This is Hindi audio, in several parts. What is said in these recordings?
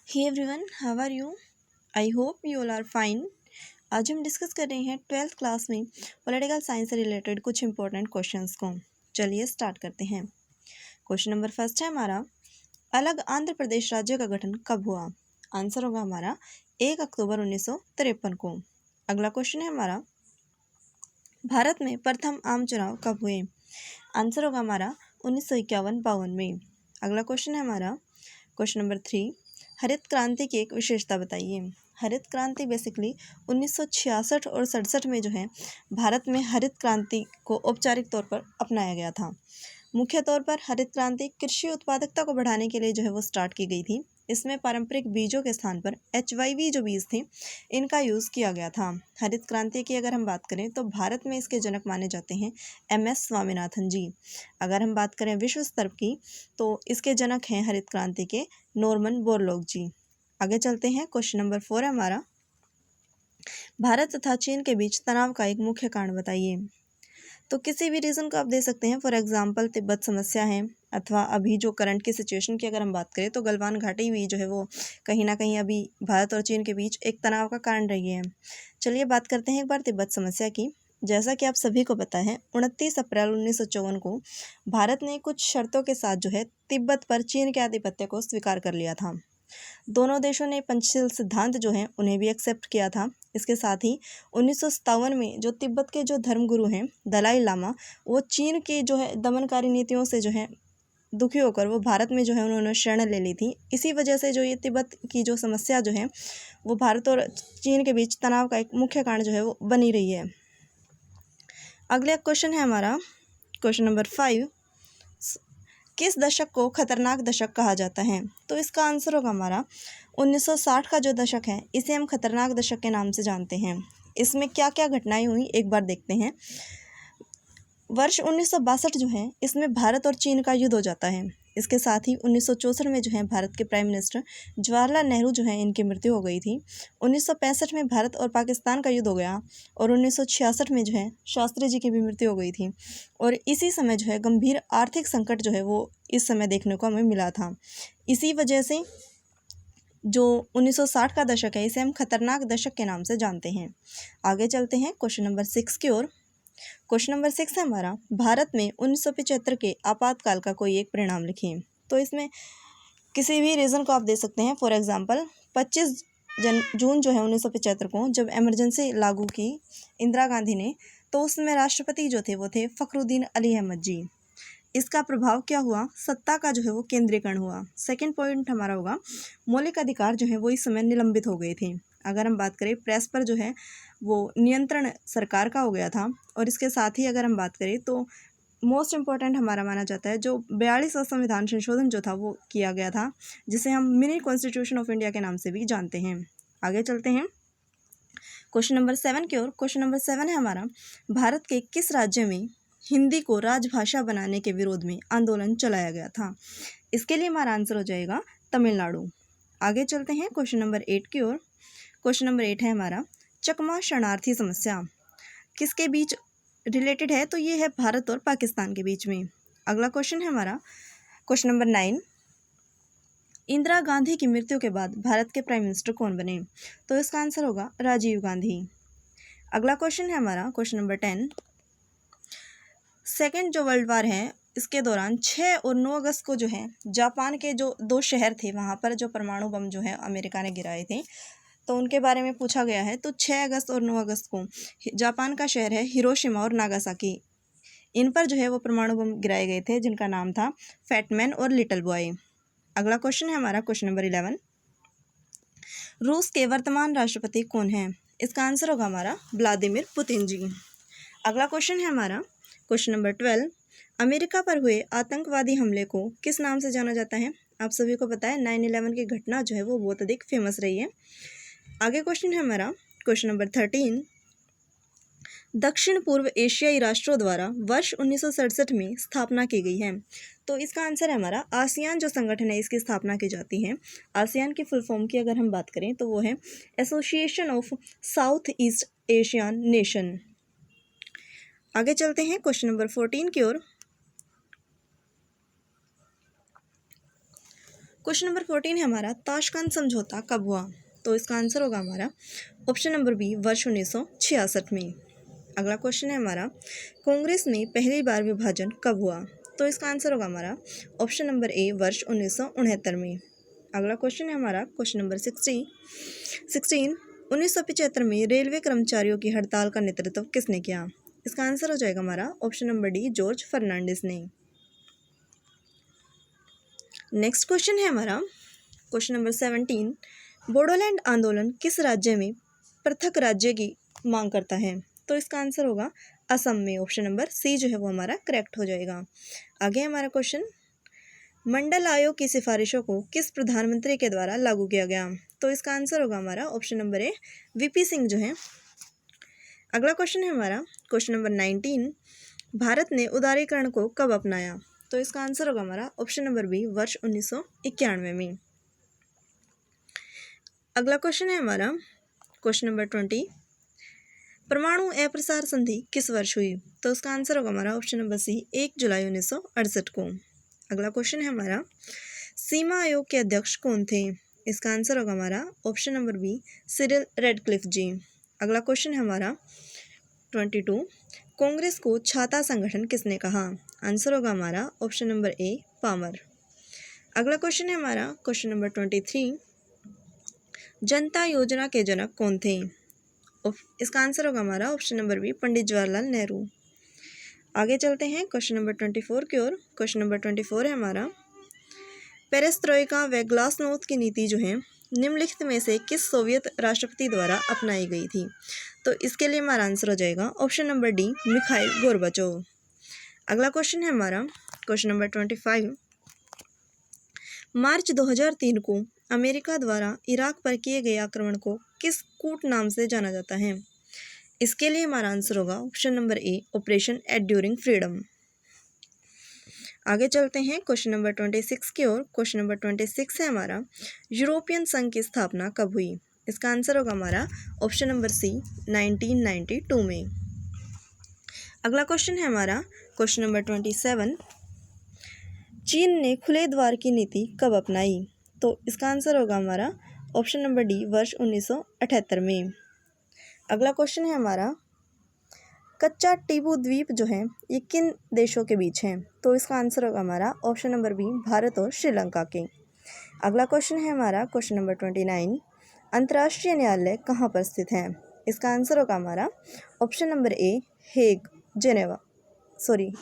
Hey everyone, how are you? I hope you all are fine. आज हम डिस्कस कर रहे हैं 12th क्लास में पॉलिटिकल साइंस से रिलेटेड कुछ इंपॉर्टेंट क्वेश्चंस को। चलिए स्टार्ट करते हैं। क्वेश्चन नंबर फर्स्ट है हमारा, अलग आंध्र प्रदेश राज्य का गठन कब हुआ? आंसर होगा हमारा 1 अक्टूबर 1953 को। अगला क्वेश्चन है हमारा, भारत में प्रथम आम चुनाव कब हुए? आंसर होगा हमारा 1951-52 में। अगला क्वेश्चन है हमारा, क्वेश्चन नंबर 3, हरित क्रांति की एक विशेषता बताइए। हरित क्रांति बेसिकली 1966 और 67 में जो है भारत में हरित क्रांति को औपचारिक तौर पर अपनाया गया था। मुख्य तौर पर हरित क्रांति कृषि उत्पादकता को बढ़ाने के लिए जो है वो स्टार्ट की गई थी। इसमें पारंपरिक बीजों के स्थान पर HYV जो बीज थे इनका यूज़ किया गया था। हरित क्रांति की अगर हम बात करें तो भारत में इसके जनक माने जाते हैं MS स्वामीनाथन जी। अगर हम बात करें विश्व स्तर की तो इसके जनक हैं हरित क्रांति के नॉर्मन बोरलॉग जी। आगे चलते हैं। क्वेश्चन नंबर 4 है हमारा, भारत तथा चीन के बीच तनाव का एक मुख्य कारण बताइए। तो किसी भी रीज़न को आप दे सकते हैं। फॉर एग्जांपल तिब्बत समस्या है, अथवा अभी जो करंट की सिचुएशन की अगर हम बात करें तो गलवान घाटी भी जो है वो कहीं ना कहीं अभी भारत और चीन के बीच एक तनाव का कारण रही है। चलिए बात करते हैं एक बार तिब्बत समस्या की। जैसा कि आप सभी को पता है 29 अप्रैल 1954 को भारत ने कुछ शर्तों के साथ जो है तिब्बत पर चीन के आधिपत्य को स्वीकार कर लिया था। दोनों देशों ने पंचशील सिद्धांत जो है उन्हें भी एक्सेप्ट किया था। इसके साथ ही 1957 में जो तिब्बत के जो धर्मगुरु हैं दलाई लामा, वो चीन के जो है दमनकारी नीतियों से जो है दुखी होकर वो भारत में जो है उन्होंने शरण ले ली थी। इसी वजह से जो ये तिब्बत की जो समस्या जो है वो भारत और चीन के बीच तनाव का एक मुख्य कारण जो है वो बनी रही है। अगला क्वेश्चन है हमारा, क्वेश्चन नंबर 5, किस दशक को खतरनाक दशक कहा जाता है? तो इसका आंसर होगा हमारा 1960 का जो दशक है इसे हम खतरनाक दशक के नाम से जानते हैं। इसमें क्या क्या घटनाएं हुई एक बार देखते हैं। वर्ष 1962 जो है इसमें भारत और चीन का युद्ध हो जाता है। इसके साथ ही 1964 में जो है भारत के प्राइम मिनिस्टर जवाहरलाल नेहरू जो है इनकी मृत्यु हो गई थी। 1965 में भारत और पाकिस्तान का युद्ध हो गया और 1966 में जो है शास्त्री जी की भी मृत्यु हो गई थी। और इसी समय जो है गंभीर आर्थिक संकट जो है वो इस समय देखने को हमें मिला था। इसी वजह से जो 1960 का दशक है इसे हम खतरनाक दशक के नाम से जानते हैं। आगे चलते हैं क्वेश्चन नंबर 6 की ओर। क्वेश्चन नंबर 6 है हमारा, भारत में 1975 के आपातकाल का कोई एक परिणाम लिखिए। तो इसमें किसी भी रीज़न को आप दे सकते हैं। फॉर एग्जांपल 25 जून जो है 1975 को जब इमरजेंसी लागू की इंदिरा गांधी ने, तो उसमें राष्ट्रपति जो थे वो थे फ़खरुद्दीन अली अहमद जी। इसका प्रभाव क्या हुआ? सत्ता का जो है वो केंद्रीकरण हुआ। सेकंड पॉइंट हमारा होगा, मौलिक अधिकार जो है वो इस समय निलंबित हो गए थे। अगर हम बात करें प्रेस पर जो है वो नियंत्रण सरकार का हो गया था। और इसके साथ ही अगर हम बात करें तो मोस्ट इम्पॉर्टेंट हमारा माना जाता है जो 42वां संविधान संशोधन जो था वो किया गया था, जिसे हम मिनी कॉन्स्टिट्यूशन ऑफ इंडिया के नाम से भी जानते हैं। आगे चलते हैं क्वेश्चन नंबर 7 की ओर। क्वेश्चन नंबर 7 है हमारा, भारत के किस राज्य में हिंदी को राजभाषा बनाने के विरोध में आंदोलन चलाया गया था? इसके लिए हमारा आंसर हो जाएगा तमिलनाडु। आगे चलते हैं क्वेश्चन नंबर 8 की ओर। क्वेश्चन नंबर 8 है हमारा, चकमा शरणार्थी समस्या किसके बीच रिलेटेड है? तो ये है भारत और पाकिस्तान के बीच में। अगला क्वेश्चन है हमारा क्वेश्चन नंबर 9, इंदिरा गांधी की मृत्यु के बाद भारत के प्राइम मिनिस्टर कौन बने? तो इसका आंसर होगा राजीव गांधी। अगला क्वेश्चन है हमारा क्वेश्चन नंबर 10, सेकेंड जो वर्ल्ड वार है इसके दौरान 6 और 9 अगस्त को जो है जापान के जो 2 शहर थे वहाँ पर जो परमाणु बम जो है अमेरिका ने गिराए थे, तो उनके बारे में पूछा गया है। तो 6 अगस्त और 9 अगस्त को जापान का शहर है हिरोशिमा और नागासाकी, इन पर जो है वो परमाणु बम गिराए गए थे जिनका नाम था फैटमैन और लिटिल बॉय। अगला क्वेश्चन है हमारा क्वेश्चन नंबर 11, रूस के वर्तमान राष्ट्रपति कौन है? इसका आंसर होगा हमारा व्लादिमीर पुतिन जी। अगला क्वेश्चन है हमारा क्वेश्चन नंबर 12, अमेरिका पर हुए आतंकवादी हमले को किस नाम से जाना जाता है? आप सभी को पता है 9/11 की घटना जो है वो बहुत अधिक फेमस रही है। आगे क्वेश्चन है हमारा क्वेश्चन नंबर 13, दक्षिण पूर्व एशियाई राष्ट्रों द्वारा वर्ष 1967 में स्थापना की गई है। तो इसका आंसर है हमारा आसियान जो संगठन है इसकी स्थापना की जाती है। आसियान की फुल फॉर्म की अगर हम बात करें तो वो है association of south east Asian nation. आगे चलते हैं क्वेश्चन नंबर 14 की ओर। क्वेश्चन नंबर 14 है हमारा, ताशकंद समझौता कब हुआ? तो इसका आंसर होगा हमारा ऑप्शन नंबर बी, वर्ष 1966 में। अगला क्वेश्चन है हमारा, कांग्रेस में पहली बार विभाजन कब हुआ? तो इसका आंसर होगा हमारा ऑप्शन नंबर ए, वर्ष 1969 में। अगला क्वेश्चन है हमारा क्वेश्चन नंबर 16 1975 में रेलवे कर्मचारियों की हड़ताल का नेतृत्व किसने किया? इसका आंसर हो जाएगा हमारा option number D, George Fernandes ने। नेक्स्ट क्वेश्चन है हमारा क्वेश्चन नंबर 17, बोडोलैंड आंदोलन किस राज्य में पृथक राज्य की मांग करता है? तो इसका आंसर होगा असम में। ऑप्शन नंबर सी जो है वो हमारा करेक्ट हो जाएगा। आगे हमारा क्वेश्चन, मंडल आयोग की सिफारिशों को किस प्रधानमंत्री के द्वारा लागू किया गया? तो इसका आंसर होगा हमारा option number A, VP Singh जो है। अगला क्वेश्चन है हमारा क्वेश्चन नंबर 19, भारत ने उदारीकरण को कब अपनाया? तो इसका आंसर होगा हमारा ऑप्शन नंबर बी, वर्ष 1991 में। अगला क्वेश्चन है हमारा क्वेश्चन नंबर 20, परमाणु अप्रसार संधि किस वर्ष हुई? तो उसका आंसर होगा हमारा ऑप्शन नंबर सी, 1 जुलाई 1968 को। अगला क्वेश्चन है हमारा, सीमा आयोग के अध्यक्ष कौन थे? इसका आंसर होगा हमारा option number B, Cyril Radcliffe ji. अगला क्वेश्चन है हमारा 22, कांग्रेस को छाता संगठन किसने कहा? आंसर होगा हमारा ऑप्शन नंबर ए, पामर। अगला क्वेश्चन है हमारा क्वेश्चन नंबर 23, जनता योजना के जनक कौन थे? इसका आंसर होगा हमारा option number B, Pandit Jawaharlal Nehru. आगे चलते हैं क्वेश्चन नंबर 24 की ओर। क्वेश्चन नंबर 24 है हमारा, पेरेस्ट्रोइका व ग्लासनोस्ट की नीति जो है निम्नलिखित में से किस सोवियत राष्ट्रपति द्वारा अपनाई गई थी? तो इसके लिए हमारा आंसर हो जाएगा option number D, Mikhail Gorbachev. अगला क्वेश्चन है हमारा क्वेश्चन नंबर 25, मार्च 2003 को अमेरिका द्वारा इराक पर किए गए आक्रमण को किस कूट नाम से जाना जाता है? इसके लिए हमारा आंसर होगा option number A, operation enduring freedom. आगे चलते हैं क्वेश्चन नंबर 26 की ओर। क्वेश्चन नंबर 26 है हमारा, यूरोपियन संघ की स्थापना कब हुई? इसका आंसर होगा हमारा ऑप्शन नंबर सी, 1992 में। अगला क्वेश्चन है हमारा क्वेश्चन नंबर 27, चीन ने खुले द्वार की नीति कब अपनाई? तो इसका आंसर होगा हमारा ऑप्शन नंबर डी, वर्ष 1978 में। अगला क्वेश्चन है हमारा, कच्चा टीबू द्वीप जो है ये किन देशों के बीच है? तो इसका आंसर होगा हमारा ऑप्शन नंबर बी, भारत और श्रीलंका के। अगला क्वेश्चन है हमारा क्वेश्चन नंबर 29, अंतर्राष्ट्रीय न्यायालय कहाँ पर स्थित है? इसका आंसर होगा हमारा option number A, Hague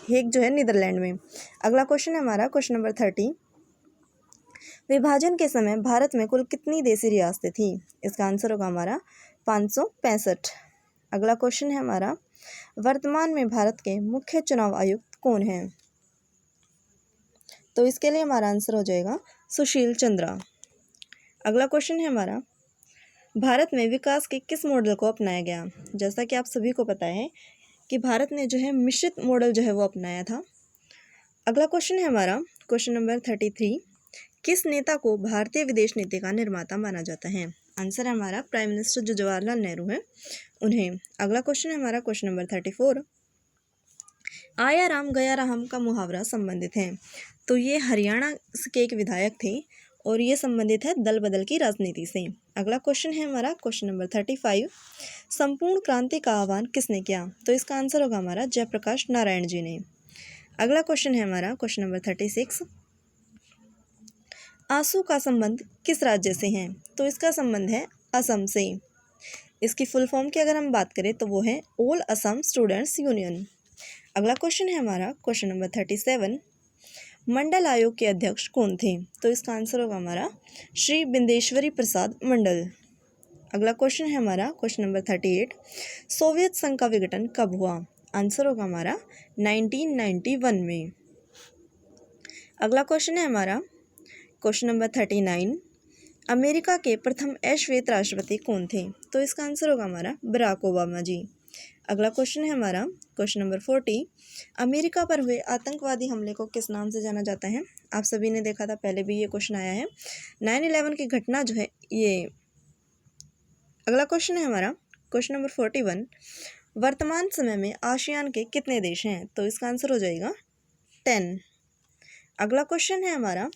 Hague जो है नीदरलैंड में। अगला क्वेश्चन है हमारा क्वेश्चन नंबर 30, विभाजन के समय भारत में कुल कितनी देशी रियासतें थी? इसका आंसर होगा हमारा 565। अगला क्वेश्चन है हमारा, वर्तमान में भारत के मुख्य चुनाव आयुक्त कौन हैं? तो इसके लिए हमारा आंसर हो जाएगा सुशील चंद्रा। अगला क्वेश्चन है हमारा, भारत में विकास के किस मॉडल को अपनाया गया? जैसा कि आप सभी को पता है कि भारत ने जो है मिश्रित मॉडल जो है वो अपनाया था। अगला क्वेश्चन है हमारा क्वेश्चन नंबर 33, किस नेता को भारतीय विदेश नीति का निर्माता माना जाता है? आंसर है हमारा प्राइम मिनिस्टर जो जवाहरलाल नेहरू हैं उन्हें। अगला क्वेश्चन है हमारा क्वेश्चन नंबर 34, आया राम गया राम का मुहावरा संबंधित है? तो ये हरियाणा के एक विधायक थे और ये संबंधित है दल बदल की राजनीति से। अगला क्वेश्चन है हमारा क्वेश्चन नंबर 35, संपूर्ण क्रांति का आह्वान किसने किया? तो इसका आंसर होगा हमारा जयप्रकाश नारायण जी ने। अगला क्वेश्चन है हमारा क्वेश्चन नंबर 36, आंसू का संबंध किस राज्य से है? तो इसका संबंध है असम से। इसकी फुल फॉर्म की अगर हम बात करें तो वो है ऑल असम स्टूडेंट्स यूनियन। अगला क्वेश्चन है हमारा क्वेश्चन नंबर 37, मंडल आयोग के अध्यक्ष कौन थे? तो इसका आंसर होगा हमारा श्री बिंदेश्वरी प्रसाद मंडल। अगला क्वेश्चन है हमारा क्वेश्चन नंबर 38, सोवियत संघ का विघटन कब हुआ? आंसर होगा हमारा 1991 में। अगला क्वेश्चन है हमारा क्वेश्चन नंबर 39, अमेरिका के प्रथम अश्वेत राष्ट्रपति कौन थे? तो इसका आंसर होगा हमारा बराक ओबामा जी। अगला क्वेश्चन है हमारा क्वेश्चन नंबर 40, अमेरिका पर हुए आतंकवादी हमले को किस नाम से जाना जाता है? आप सभी ने देखा था, पहले भी ये क्वेश्चन आया है। 9/11 की घटना जो है ये। अगला क्वेश्चन है हमारा क्वेश्चन नंबर 41, वर्तमान समय में आसियान के कितने देश हैं? तो इसका आंसर हो जाएगा 10। अगला क्वेश्चन है हमारा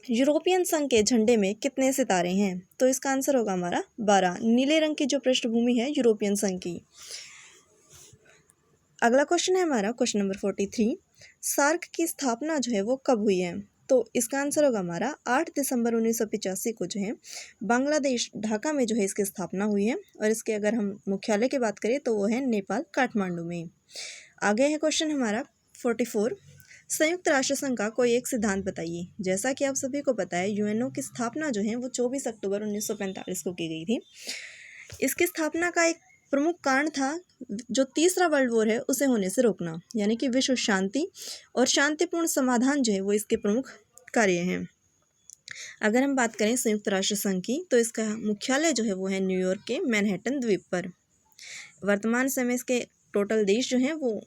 यूरोपियन संघ के झंडे में कितने सितारे हैं? तो इसका आंसर होगा हमारा 12। नीले रंग की जो पृष्ठभूमि है यूरोपियन संघ की। अगला क्वेश्चन है हमारा क्वेश्चन नंबर 43। सार्क की स्थापना जो है वो कब हुई है? तो इसका आंसर होगा हमारा 8 दिसंबर 1985 को जो है बांग्लादेश ढाका में जो है इसकी स्थापना हुई है। और इसके अगर हम मुख्यालय की बात करें तो वो है नेपाल काठमांडू में। आगे है क्वेश्चन हमारा 44। संयुक्त राष्ट्र संघ का कोई एक सिद्धांत बताइए। जैसा कि आप सभी को पता है यूएनओ की स्थापना जो है वो 24 अक्टूबर 1945 को की गई थी। इसकी स्थापना का एक प्रमुख कारण था जो तीसरा वर्ल्ड वॉर है उसे होने से रोकना, यानी कि विश्व शांति और शांतिपूर्ण समाधान जो है वो इसके प्रमुख कार्य हैं। अगर हम बात करें संयुक्त राष्ट्र संघ की तो इसका मुख्यालय जो है वो है न्यूयॉर्क के मैनहट्टन द्वीप पर। वर्तमान समय इसके टोटल देश जो हैं वो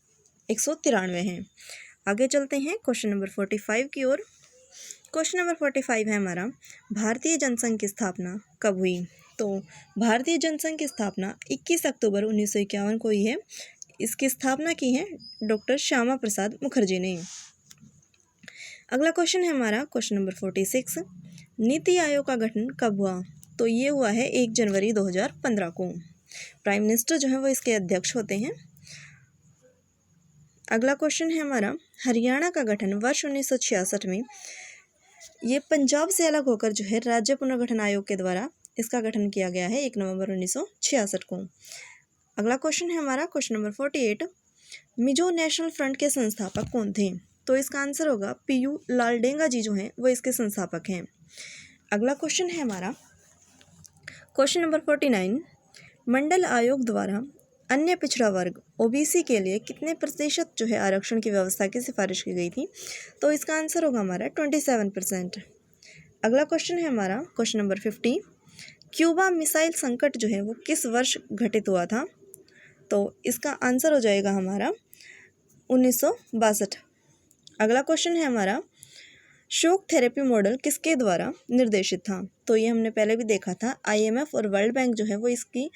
193 हैं। आगे चलते हैं क्वेश्चन नंबर 45 की ओर। क्वेश्चन नंबर 45 है हमारा, भारतीय जनसंघ की स्थापना कब हुई? तो भारतीय जनसंघ की स्थापना 21 अक्टूबर 1951 को हुई है। इसकी स्थापना की है डॉक्टर श्यामा प्रसाद मुखर्जी ने। अगला क्वेश्चन है हमारा क्वेश्चन नंबर 46। नीति आयोग का गठन कब हुआ? तो ये हुआ है 1 जनवरी 2015 को। प्राइम मिनिस्टर जो है वो इसके अध्यक्ष होते हैं। अगला क्वेश्चन है हमारा, हरियाणा का गठन वर्ष 1966 में ये पंजाब से अलग होकर जो है राज्य पुनर्गठन आयोग के द्वारा इसका गठन किया गया है 1 नवंबर 1966 को। अगला क्वेश्चन है हमारा question number 48। Mizo national front के संस्थापक कौन थे? तो इसका आंसर होगा पीयू लालडेंगा जी जो हैं वो इसके संस्थापक हैं। अगला क्वेश्चन है हमारा क्वेश्चन नंबर 49। मंडल आयोग द्वारा अन्य पिछड़ा वर्ग ओबीसी के लिए कितने प्रतिशत जो है आरक्षण की व्यवस्था की सिफारिश की गई थी? तो इसका आंसर होगा हमारा 27%। अगला क्वेश्चन है हमारा क्वेश्चन नंबर 50। क्यूबा मिसाइल संकट जो है वो किस वर्ष घटित हुआ था? तो इसका आंसर हो जाएगा हमारा 1962। अगला क्वेश्चन है हमारा, शॉक थेरेपी मॉडल किसके द्वारा निर्देशित था? तो ये हमने पहले भी देखा था, आईएमएफ और वर्ल्ड बैंक जो है वो इसकी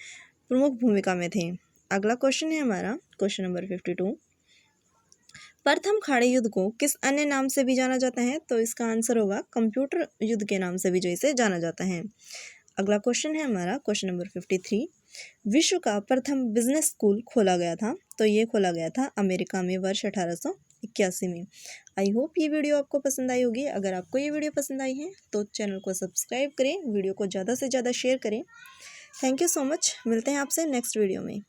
प्रमुख भूमिका में थे। अगला क्वेश्चन है हमारा क्वेश्चन नंबर 52। प्रथम खाड़ी युद्ध को किस अन्य नाम से भी जाना जाता है? तो इसका आंसर होगा कंप्यूटर युद्ध के नाम से भी जो इसे जाना जाता है। अगला क्वेश्चन है हमारा क्वेश्चन नंबर 53। विश्व का प्रथम बिजनेस स्कूल खोला गया था? तो ये खोला गया था अमेरिका में वर्ष 1881 में। आई होप ये वीडियो आपको पसंद आई होगी। अगर आपको ये वीडियो पसंद आई है तो चैनल को सब्सक्राइब करें, वीडियो को ज़्यादा से ज़्यादा शेयर करें। Thank you so much. मिलते हैं आपसे नेक्स्ट वीडियो में।